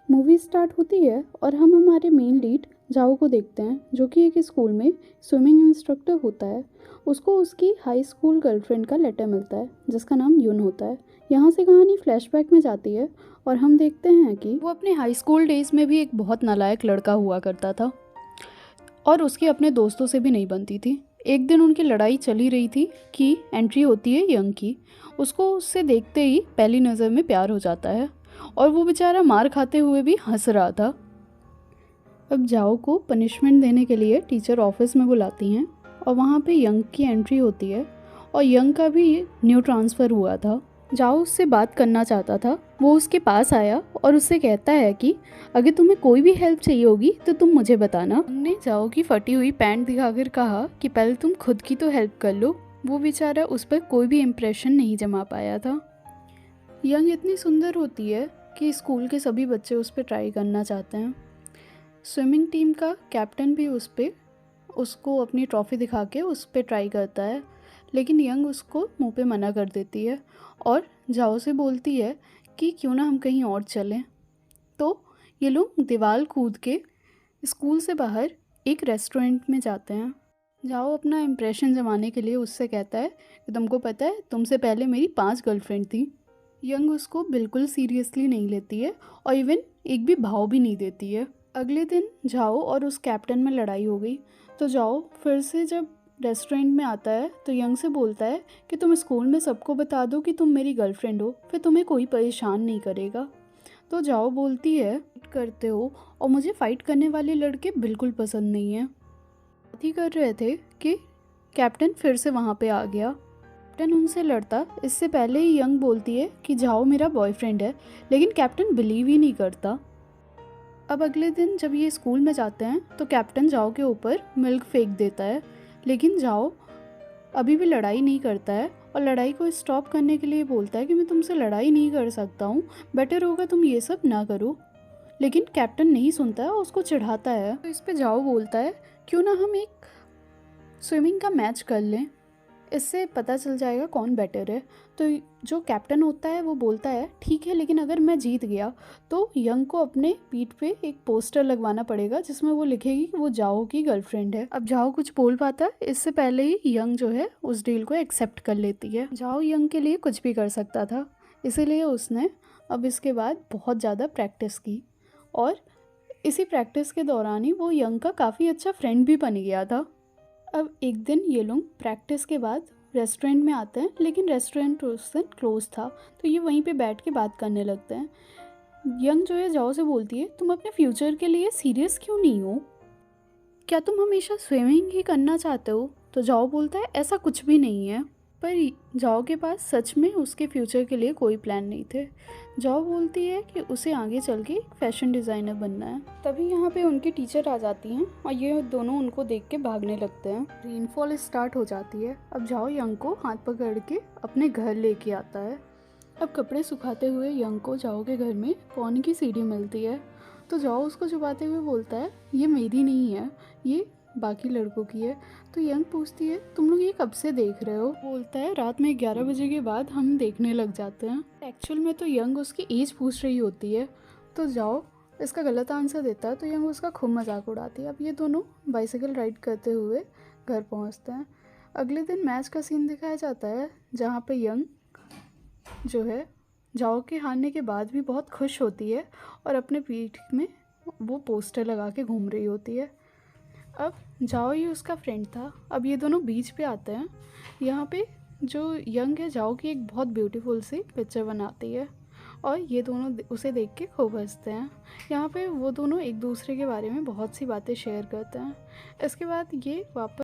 Movie start होती है और हम हमारे मेन लीड जाओ को देखते हैं, जो कि एक स्कूल में स्विमिंग इंस्ट्रक्टर होता है। उसको उसकी हाई स्कूल गर्लफ्रेंड का लेटर मिलता है जिसका नाम यून होता है। यहाँ से कहानी फ्लैशबैक में जाती है और हम देखते हैं कि वो अपने हाई स्कूल डेज में भी एक बहुत नालायक लड़का हुआ करता था और उसकी अपने दोस्तों से भी नहीं बनती थी। एक दिन उनकी लड़ाई चली रही थी कि एंट्री होती है यंग की। उसको उससे देखते ही पहली नज़र में प्यार हो जाता है और वो बेचारा मार खाते हुए भी हंस रहा था। अब जाओ को पनिशमेंट देने के लिए टीचर ऑफिस में बुलाती हैं और वहाँ पे यंग की एंट्री होती है और यंग का भी न्यू ट्रांसफ़र हुआ था। जाओ उससे बात करना चाहता था। वो उसके पास आया और उससे कहता है कि अगर तुम्हें कोई भी हेल्प चाहिए होगी तो तुम मुझे बताना। हमने जाओ की फटी हुई पैंट दिखाकर कहा कि पहले तुम खुद की तो हेल्प कर लो। वो बेचारा उस पर कोई भी इम्प्रेशन नहीं जमा पाया था। यंग इतनी सुंदर होती है कि स्कूल के सभी बच्चे उस पर ट्राई करना चाहते हैं। स्विमिंग टीम का कैप्टन भी उसको अपनी ट्रॉफ़ी दिखा के उस पर ट्राई करता है, लेकिन यंग उसको मुंह पे मना कर देती है और जाओ से बोलती है कि क्यों ना हम कहीं और चलें। तो ये लोग दीवार कूद के स्कूल से बाहर एक रेस्टोरेंट में जाते हैं। जाओ अपना इम्प्रेशन जमाने के लिए उससे कहता है कि तुमको पता है तुमसे पहले मेरी 5 गर्लफ्रेंड थी। यंग उसको बिल्कुल सीरियसली नहीं लेती है और इवन एक भी भाव भी नहीं देती है। अगले दिन जाओ और उस कैप्टन में लड़ाई हो गई तो जाओ फिर से जब रेस्टोरेंट में आता है तो यंग से बोलता है कि तुम स्कूल में सबको बता दो कि तुम मेरी गर्लफ्रेंड हो, फिर तुम्हें कोई परेशान नहीं करेगा। तो जाओ बोलती है फाइट करते हो और मुझे फ़ाइट करने वाले लड़के बिल्कुल पसंद नहीं है। बात ही कर रहे थे कि कैप्टन फिर से वहाँ पे आ गया। कैप्टन उनसे लड़ता इससे पहले ही यंग बोलती है कि जाओ मेरा बॉयफ्रेंड है, लेकिन कैप्टन बिलीव ही नहीं करता। अब अगले दिन जब ये स्कूल में जाते हैं तो कैप्टन जाओ के ऊपर मिल्क फेंक देता है, लेकिन जाओ अभी भी लड़ाई नहीं करता है और लड़ाई को स्टॉप करने के लिए बोलता है कि मैं तुमसे लड़ाई नहीं कर सकता हूँ, बेटर होगा तुम ये सब ना करो। लेकिन कैप्टन नहीं सुनता है और उसको चिढ़ाता है। तो इस पे जाओ बोलता है क्यों ना हम एक स्विमिंग का मैच कर लें, इससे पता चल जाएगा कौन बेटर है। तो जो कैप्टन होता है वो बोलता है ठीक है, लेकिन अगर मैं जीत गया तो यंग को अपने पीठ पे एक पोस्टर लगवाना पड़ेगा जिसमें वो लिखेगी कि वो जाओ की गर्लफ्रेंड है। अब जाओ कुछ बोल पाता है इससे पहले ही यंग जो है उस डील को एक्सेप्ट कर लेती है। जाओ यंग के लिए कुछ भी कर सकता था, इसीलिए उसने अब इसके बाद बहुत ज़्यादा प्रैक्टिस की और इसी प्रैक्टिस के दौरान ही वो यंग का काफ़ी अच्छा फ्रेंड भी बन गया था। अब एक दिन ये लोग प्रैक्टिस के बाद रेस्टोरेंट में आते हैं, लेकिन रेस्टोरेंट उस दिन क्लोज था, तो ये वहीं पे बैठ के बात करने लगते हैं। यंग जो है जाओ से बोलती है तुम अपने फ्यूचर के लिए सीरियस क्यों नहीं हो, क्या तुम हमेशा स्विमिंग ही करना चाहते हो? तो जाओ बोलता है ऐसा कुछ भी नहीं है। पर जाओ के पास सच में उसके फ्यूचर के लिए कोई प्लान नहीं थे। जाओ बोलती है कि उसे आगे चल के फैशन डिज़ाइनर बनना है। तभी यहाँ पे उनकी टीचर आ जाती हैं और ये दोनों उनको देख के भागने लगते हैं। रेनफॉल स्टार्ट हो जाती है। अब जाओ यंग को हाथ पकड़ के अपने घर लेके आता है। अब कपड़े सुखाते हुए यंग को जाओ के घर में पानी की सीढ़ी मिलती है, तो जाओ उसको छुपाते हुए बोलता है ये मेरी नहीं है, ये बाकी लड़कों की है। तो यंग पूछती है तुम लोग ये कब से देख रहे हो? बोलता है रात में 11 बजे के बाद हम देखने लग जाते हैं। एक्चुअल में तो यंग उसकी एज पूछ रही होती है, तो जाओ इसका गलत आंसर देता है तो यंग उसका खूब मजाक उड़ाती है। अब ये दोनों बाइसाइकिल राइड करते हुए घर पहुंचते हैं। अगले दिन मैच का सीन दिखाया जाता है जहाँ पे यंग जो है जाओ के हारने के बाद भी बहुत खुश होती है और अपने पीठ में वो पोस्टर लगा के घूम रही होती है। अब जाओ ही उसका फ्रेंड था। अब ये दोनों बीच पे आते हैं। यहाँ पे जो यंग है जाओ की एक बहुत ब्यूटीफुल सी पिक्चर बनाती है और ये दोनों उसे देख के खूब हंसते हैं। यहाँ पे वो दोनों एक दूसरे के बारे में बहुत सी बातें शेयर करते हैं। इसके बाद ये वापस